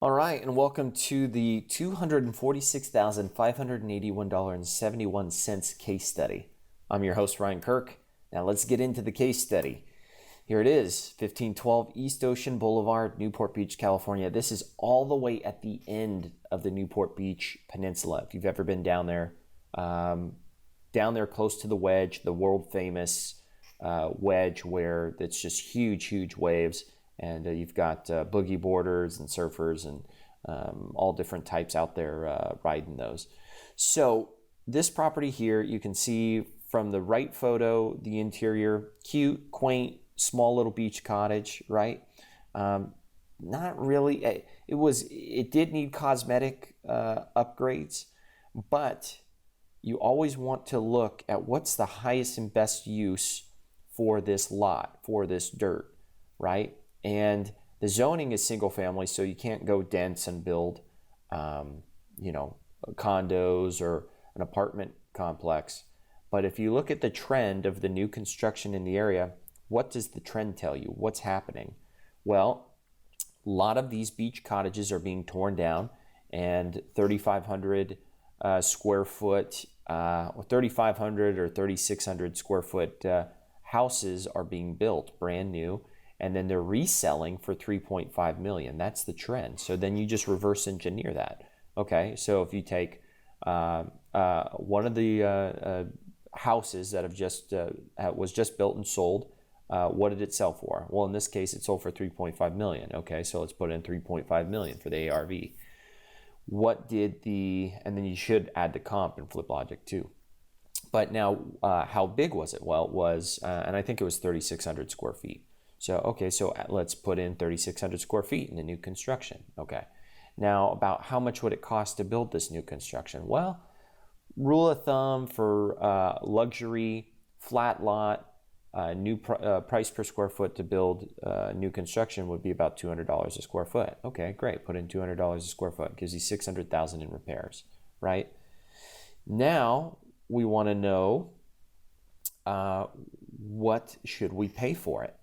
All right, and welcome to the $246,581.71 case study. I'm your host, Ryan Kirk. Now let's get into the case study. Here it is, 1512 East Ocean Boulevard, Newport Beach, California. This is all the way at the end of the Newport Beach Peninsula. If you've ever been down there close to the Wedge, the world famous Wedge, where it's just huge waves. And you've got boogie boarders and surfers and all different types out there riding those. So this property here, you can see from the right photo, the interior, cute, quaint, small little beach cottage, right? Not really. It did need cosmetic upgrades, but you always want to look at what's the highest and best use for this lot, for this dirt, right? And the zoning is single family, so you can't go dense and build, condos or an apartment complex. But if you look at the trend of the new construction in the area, what does the trend tell you? What's happening? Well, a lot of these beach cottages are being torn down, and 3,500 square foot, or 3,500 or 3,600 square foot houses are being built brand new. And then they're reselling for 3.5 million. That's the trend. So then you just reverse engineer that. Okay, so if you take one of the houses that was just built and sold, what did it sell for? Well, in this case, it sold for 3.5 million. Okay, so let's put in 3.5 million for the ARV. And then you should add the comp in Flip Logic too. But now, how big was it? Well, it was, and I think it was 3,600 square feet. So let's put in 3,600 square feet in the new construction. Okay. Now, about how much would it cost to build this new construction? Well, rule of thumb for luxury, flat lot, new price per square foot to build new construction would be about $200 a square foot. Okay, great. Put in $200 a square foot. Gives you $600,000 in repairs, right? Now, we want to know what should we pay for it?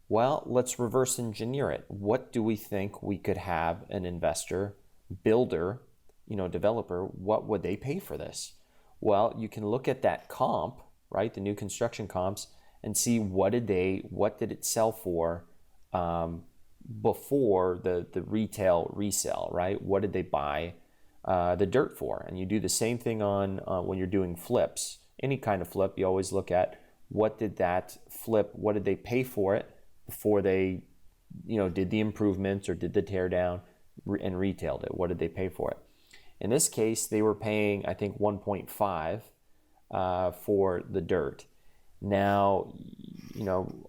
Well, let's reverse engineer it. What do we think we could have an investor, builder, developer, what would they pay for this? Well, you can look at that comp, right? The new construction comps, and see what did it sell for before the retail resale, right? What did they buy the dirt for? And you do the same thing on when you're doing flips. Any kind of flip, you always look at what did they pay for it before they, did the improvements or did the tear down and retailed it. What did they pay for it? In this case, they were paying, I think, 1.5 for the dirt. Now,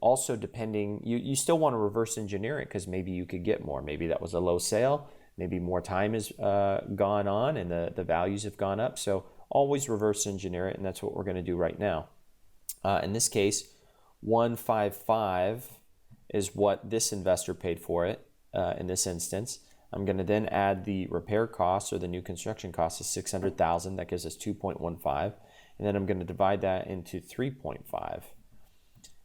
also depending, you still want to reverse engineer it because maybe you could get more. Maybe that was a low sale. Maybe more time has gone on and the values have gone up. So always reverse engineer it, and that's what we're going to do right now. In this case, 155 is what this investor paid for it in this instance. I'm going to then add the repair costs or the new construction cost of $600,000. That gives us 2.15. And then I'm going to divide that into 3.5.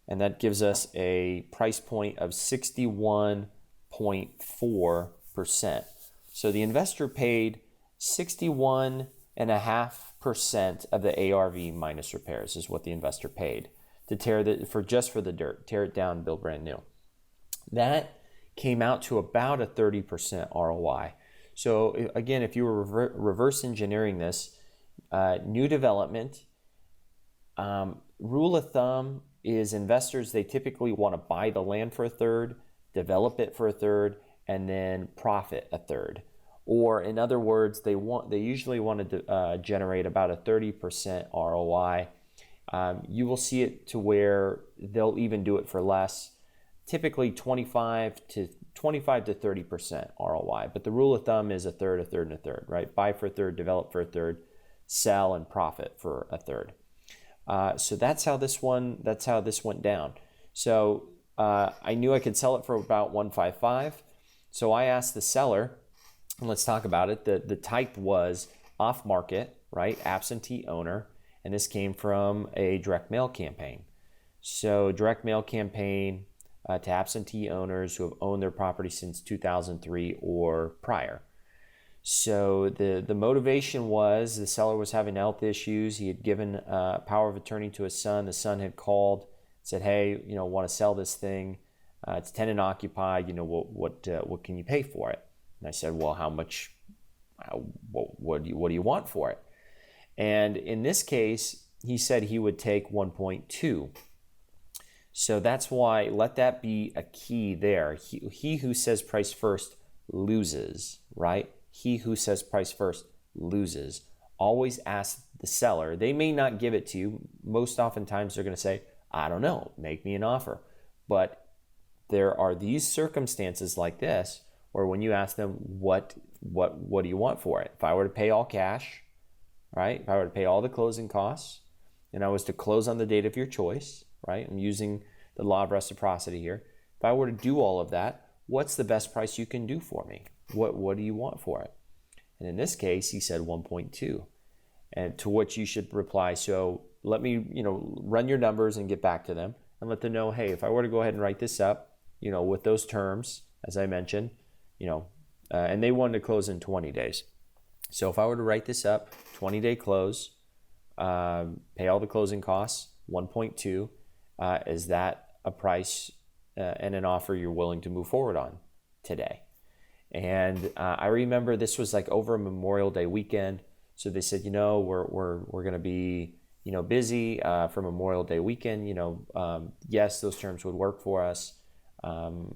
And that gives us a price point of 61.4%. So the investor paid 61.5% of the ARV minus repairs is what the investor paid to for the dirt, tear it down, build brand new. That came out to about a 30% ROI. So again, if you were reverse engineering this, new development, rule of thumb is investors, they typically want to buy the land for a third, develop it for a third, and then profit a third. Or in other words, they usually want to generate about a 30% ROI. You will see it to where they'll even do it for less. Typically 25 to 30% ROI, but the rule of thumb is a third, and a third, right? Buy for a third, develop for a third, sell and profit for a third. So that's how this went down. So I knew I could sell it for about 155. So I asked the seller, and let's talk about it. The type was off market, right? Absentee owner, and this came from a direct mail campaign. So direct mail campaign. to absentee owners who have owned their property since 2003 or prior. So the motivation was the seller was having health issues. He had given power of attorney to his son. The son had called, said, "Hey, want to sell this thing? It's tenant occupied. What can you pay for it?" And I said, "Well, how much? What do you want for it?" And in this case, he said he would take 1.2. So that's why, let that be a key there. He who says price first loses, right? He who says price first loses. Always ask the seller. They may not give it to you. Most oftentimes they're going to say, "I don't know, make me an offer." But there are these circumstances like this where when you ask them, what do you want for it? If I were to pay all cash, right? If I were to pay all the closing costs and I was to close on the date of your choice, right? I'm using the law of reciprocity here. If I were to do all of that, what's the best price you can do for me? What do you want for it? And in this case, he said 1.2. And to which you should reply, "So let me, run your numbers and get back to them and let them know, hey, if I were to go ahead and write this up, with those terms, as I mentioned, and they wanted to close in 20 days. So if I were to write this up, 20-day close, pay all the closing costs, 1.2, is that a price and an offer you're willing to move forward on today?" And I remember this was like over a Memorial Day weekend. So they said, we're going to be, busy for Memorial Day weekend. Yes, those terms would work for us.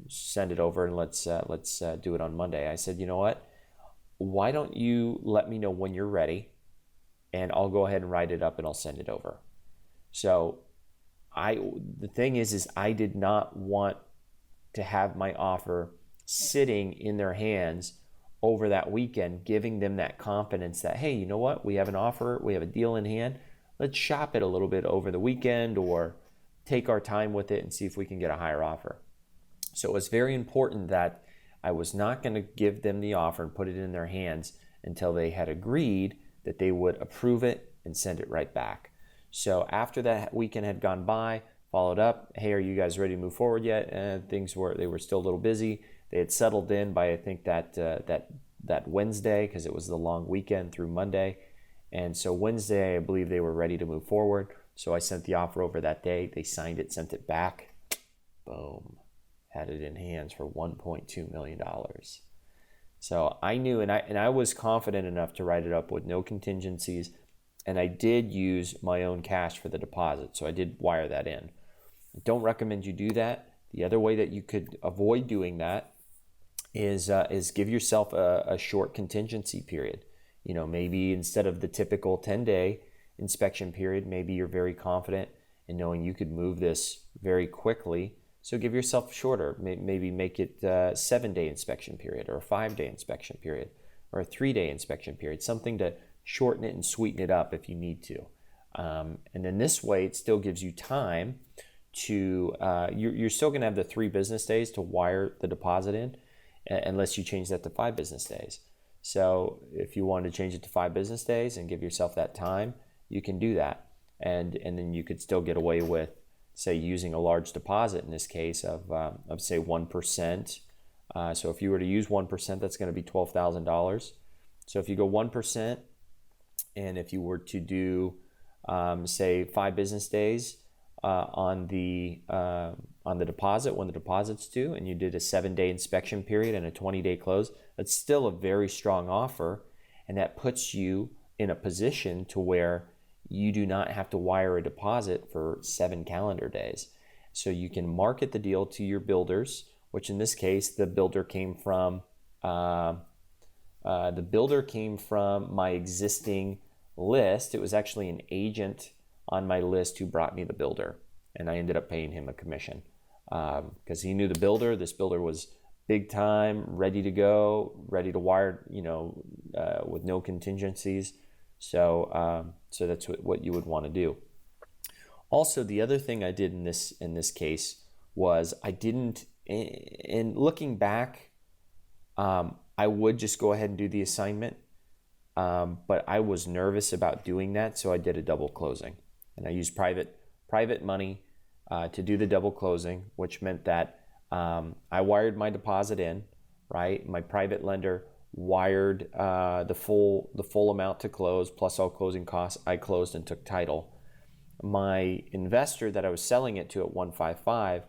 Send it over and let's do it on Monday. I said, "You know what? Why don't you let me know when you're ready, and I'll go ahead and write it up and I'll send it over." So the thing is I did not want to have my offer sitting in their hands over that weekend, giving them that confidence that, hey, you know what? We have an offer, we have a deal in hand. Let's shop it a little bit over the weekend or take our time with it and see if we can get a higher offer. So it was very important that I was not going to give them the offer and put it in their hands until they had agreed that they would approve it and send it right back. So after that weekend had gone by, followed up, "Hey, are you guys ready to move forward yet?" And they were still a little busy. They had settled in by, I think, that Wednesday, because it was the long weekend through Monday. And so Wednesday, I believe they were ready to move forward. So I sent the offer over that day. They signed it, sent it back. Boom. Had it in hands for $1.2 million. So I knew, and I was confident enough to write it up with no contingencies. And I did use my own cash for the deposit. So I did wire that in. I don't recommend you do that. The other way that you could avoid doing that is give yourself a short contingency period. Maybe instead of the typical 10-day inspection period, maybe you're very confident in knowing you could move this very quickly. So give yourself shorter. Maybe make it a 7-day inspection period or a 5-day inspection period or a 3-day inspection period, something to shorten it and sweeten it up if you need to. And then this way, it still gives you time to, you're still going to have the 3 business days to wire the deposit in, unless you change that to 5 business days. So if you want to change it to 5 business days and give yourself that time, you can do that. And then you could still get away with, say, using a large deposit in this case of say 1%. So if you were to use 1%, that's going to be $12,000. So if you go 1%, and if you were to do, say, 5 business days on the deposit when the deposit's due, and you did a 7-day inspection period and a 20-day close, that's still a very strong offer, and that puts you in a position to where you do not have to wire a deposit for 7 calendar days. So you can market the deal to your builders, which in this case the builder came from my existing list. It was actually an agent on my list who brought me the builder, and I ended up paying him a commission because he knew the builder. This builder was big time, ready to go, ready to wire, with no contingencies. So that's what you would want to do. Also, the other thing I did in this case was I didn't. In looking back, I would just go ahead and do the assignment, but I was nervous about doing that, so I did a double closing, and I used private money to do the double closing, which meant that I wired my deposit in, right? My private lender wired the full amount to close plus all closing costs. I closed and took title. My investor that I was selling it to at 155,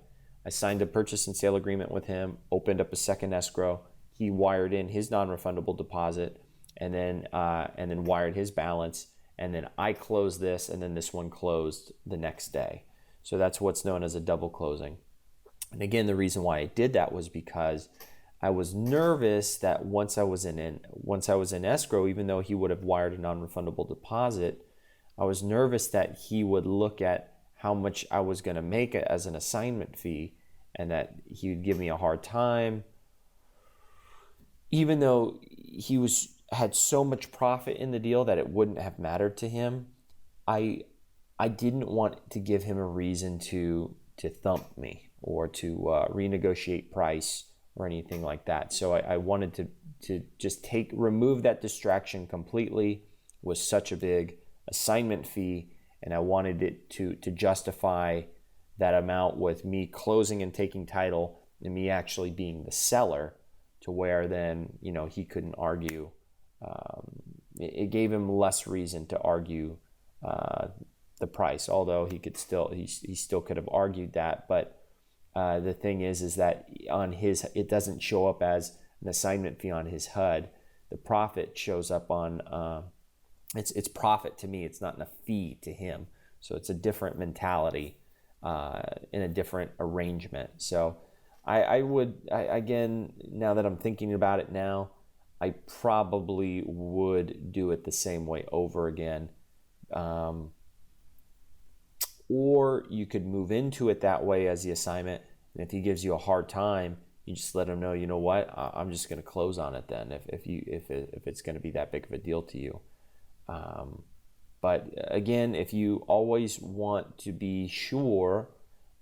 I signed a purchase and sale agreement with him, opened up a second escrow. He wired in his non-refundable deposit, and then wired his balance, and then I closed this, and then this one closed the next day. So that's what's known as a double closing. And again, the reason why I did that was because I was nervous that once I was in escrow, even though he would have wired a non-refundable deposit, I was nervous that he would look at how much I was going to make it as an assignment fee, and that he would give me a hard time, even though he had so much profit in the deal that it wouldn't have mattered to him. I didn't want to give him a reason to thump me or to renegotiate price or anything like that. So I wanted to just remove that distraction completely with such a big assignment fee, and I wanted it to justify that amount with me closing and taking title and me actually being the seller, to where then, he couldn't argue. It gave him less reason to argue the price, although he still could have argued that. But the thing is that on his, it doesn't show up as an assignment fee on his HUD. The profit shows up on it's profit to me. It's not a fee to him. So it's a different mentality in a different arrangement. So again, now that I'm thinking about it now, I probably would do it the same way over again. Or you could move into it that way as the assignment. And if he gives you a hard time, you just let him know, you know what, I'm just going to close on it then if it's going to be that big of a deal to you. But again, if you always want to be sure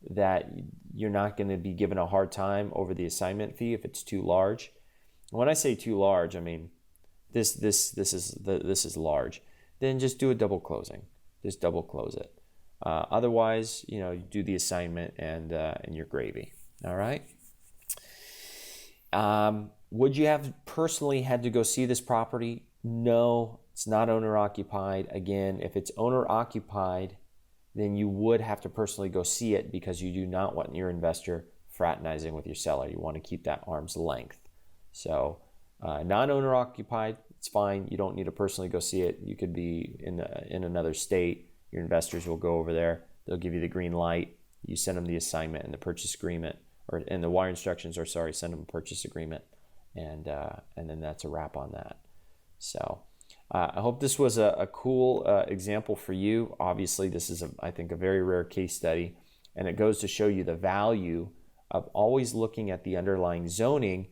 that you're not going to be given a hard time over the assignment fee if it's too large. When I say too large, I mean this is large. Then just do a double closing. Just double close it. Otherwise, you do the assignment and you're gravy. All right. Would you have personally had to go see this property? No, it's not owner occupied. Again, if it's owner occupied, then you would have to personally go see it, because you do not want your investor fraternizing with your seller. You want to keep that arm's length. So non-owner occupied, it's fine. You don't need to personally go see it. You could be in another state. Your investors will go over there. They'll give you the green light. You send them the assignment and the purchase agreement, and the wire instructions, send them a purchase agreement, and then that's a wrap on that. So I hope this was a cool example for you. Obviously, this is, I think, a very rare case study, and it goes to show you the value of always looking at the underlying zoning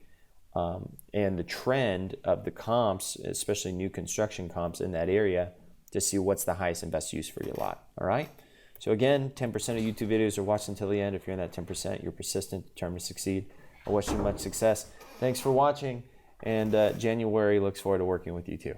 and the trend of the comps, especially new construction comps in that area, to see what's the highest and best use for your lot. All right. So again, 10% of YouTube videos are watched until the end. If you're in that 10%, you're persistent, determined to succeed. I wish you much success. Thanks for watching, and January looks forward to working with you too.